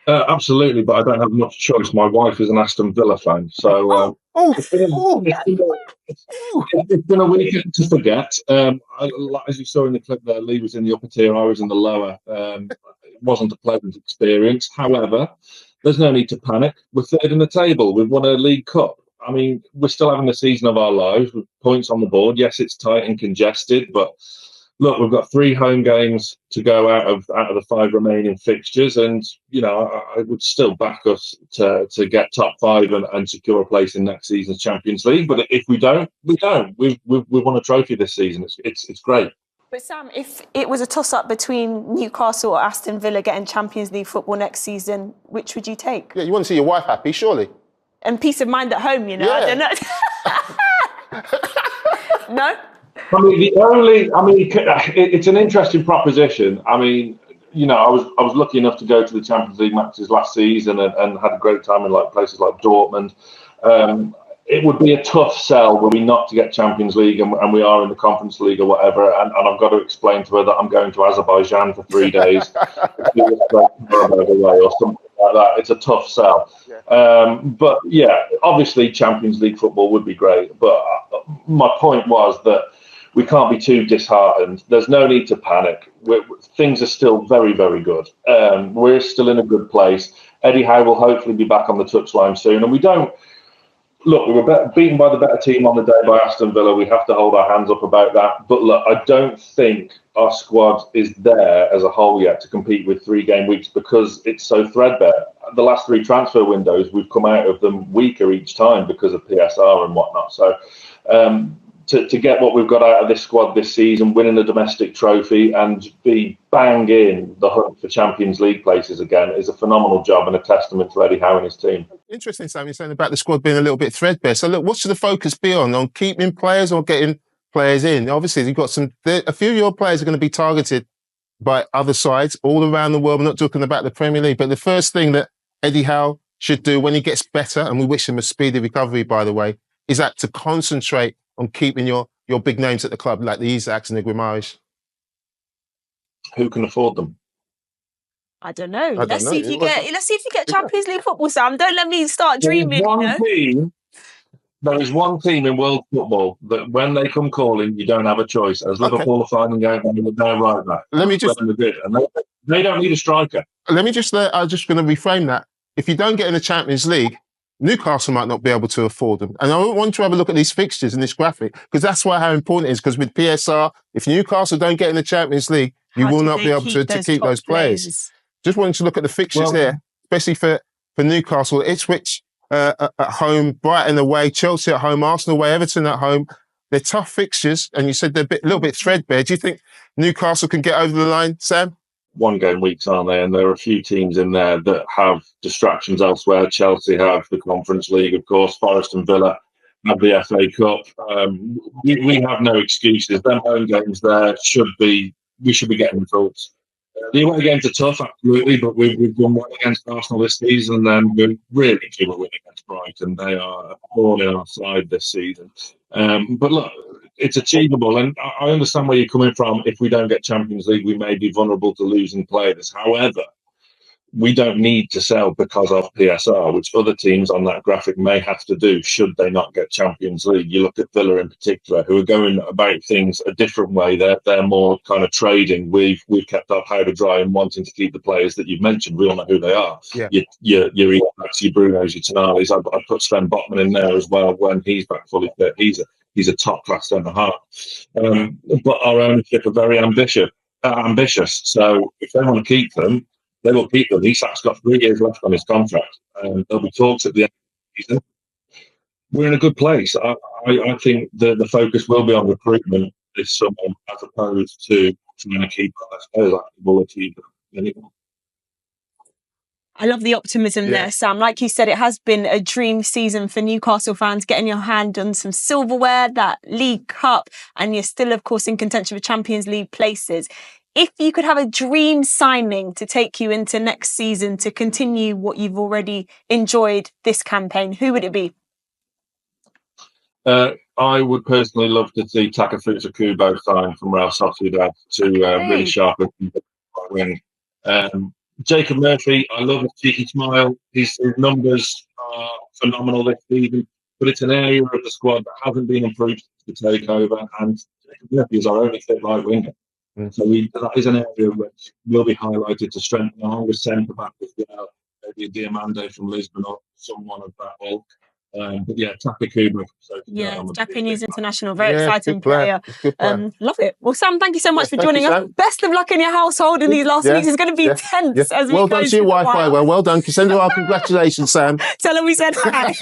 Absolutely, but I don't have much choice. My wife is an Aston Villa fan, so Oh, oh, it's been oh, it's been a weekend to forget. As you saw in the clip there, Lee was in the upper tier, I was in the lower. It wasn't a pleasant experience. However, there's no need to panic. We're third in the table. We've won a League Cup. I mean, we're still having the season of our lives with points on the board. Yes, it's tight and congested, but look, we've got 3 home games to go out of the 5 remaining fixtures, and I would still back us to get top 5 and secure a place in next season's Champions League. But if we don't, we don't. We've won a trophy this season. It's great. But Sam, if it was a toss-up between Newcastle or Aston Villa getting Champions League football next season, which would you take? Yeah, you want to see your wife happy, surely. And peace of mind at home, Yeah. I don't know. No? It's an interesting proposition. I mean, I was lucky enough to go to the Champions League matches last season and had a great time in places like Dortmund. It would be a tough sell were we not to get Champions League and we are in the Conference League or whatever. And I've got to explain to her that I'm going to Azerbaijan for 3 days or something like that. It's a tough sell. But yeah, obviously Champions League football would be great. But my point was that we can't be too disheartened. There's no need to panic. Things are still very, very good. We're still in a good place. Eddie Howe will hopefully be back on the touchline soon. And we were beaten by the better team on the day by Aston Villa. We have to hold our hands up about that. But look, I don't think our squad is there as a whole yet to compete with 3-game weeks because it's so threadbare. The last 3 transfer windows, we've come out of them weaker each time because of PSR and whatnot. So to get what we've got out of this squad this season, winning a domestic trophy and be bang in the hunt for Champions League places again is a phenomenal job and a testament to Eddie Howe and his team. Interesting, Sam, you're saying about the squad being a little bit threadbare. So look, what should the focus be on keeping players or getting players in? Obviously, you've got a few of your players are going to be targeted by other sides all around the world. We're not talking about the Premier League, but the first thing that Eddie Howe should do when he gets better, and we wish him a speedy recovery, by the way, is that to concentrate on keeping your big names at the club, like the Isaks and the Grimaris. Who can afford them? I don't know. Let's see if you get Champions League football, Sam. Don't let me start dreaming. There is one team in world football that when they come calling, you don't have a choice. As Liverpool are finding out, they're right back. Let me just. They don't need a striker. Let me just. I'm just going to reframe that. If you don't get in the Champions League, Newcastle might not be able to afford them. And I want to have a look at these fixtures in this graphic because that's how important it is. Because with PSR, if Newcastle don't get in the Champions League, you will not be able to keep those players. Just wanting to look at the fixtures here, especially for Newcastle. Ipswich at home, Brighton away, Chelsea at home, Arsenal away, Everton at home. They're tough fixtures, and you said they're a little bit threadbare. Do you think Newcastle can get over the line, Sam? 1-game weeks, aren't they? And there are a few teams in there that have distractions elsewhere. Chelsea have the Conference League, of course. Forest and Villa have the FA Cup. We have no excuses. Them home games there we should be getting results. The away games are tough, absolutely, but we've won one against Arsenal this season, and then we're really due a win against Brighton. They are all in our side this season. But look, it's achievable, and I understand where you're coming from. If we don't get Champions League, we may be vulnerable to losing players. However, we don't need to sell because of PSR, which other teams on that graphic may have to do should they not get Champions League. You look at Villa in particular, who are going about things a different way. They're more kind of trading. We've kept our powder dry and wanting to keep the players that you've mentioned. We all know who they are. Yeah. Your Isaks, your Brunos, your Tonales. I put Sven Botman in there as well when he's back fully fit. He's a top class centre half. But our ownership are very ambitious. So if they want to keep them, they will keep them. Isak's got 3 years left on his contract. There'll be talks at the end of the season. We're in a good place. I think the focus will be on recruitment this summer as opposed to trying to keep our players. I think we'll achieve them. I love the optimism there, Sam. Like you said, it has been a dream season for Newcastle fans, getting your hand on some silverware, that League Cup, and you're still, of course, in contention for Champions League places. If you could have a dream signing to take you into next season to continue what you've already enjoyed this campaign, who would it be? I would personally love to see Takefusa Kubo sign from Real Sociedad to really sharpen the wing. Jacob Murphy, I love his cheeky smile. His numbers are phenomenal this season, but it's an area of the squad that hasn't been improved to take over. And Jacob Murphy is our only fit right winger. So that is an area which will be highlighted to strengthen along with centre back as well. Maybe a Diamande from Lisbon or someone of that ilk. But yeah, Taka Kubrick. So Yeah, Japanese international, very Yeah, exciting good player. player. Good player. Love it. Well, Sam, thank you so much Yes, for thank joining you, us. Sam. Best of luck in your household in these last Yeah, weeks. It's going to be yeah, tense as we well go done to your through the Wi-Fi. while. Well done. Send her our congratulations, Sam. Tell her we said hi.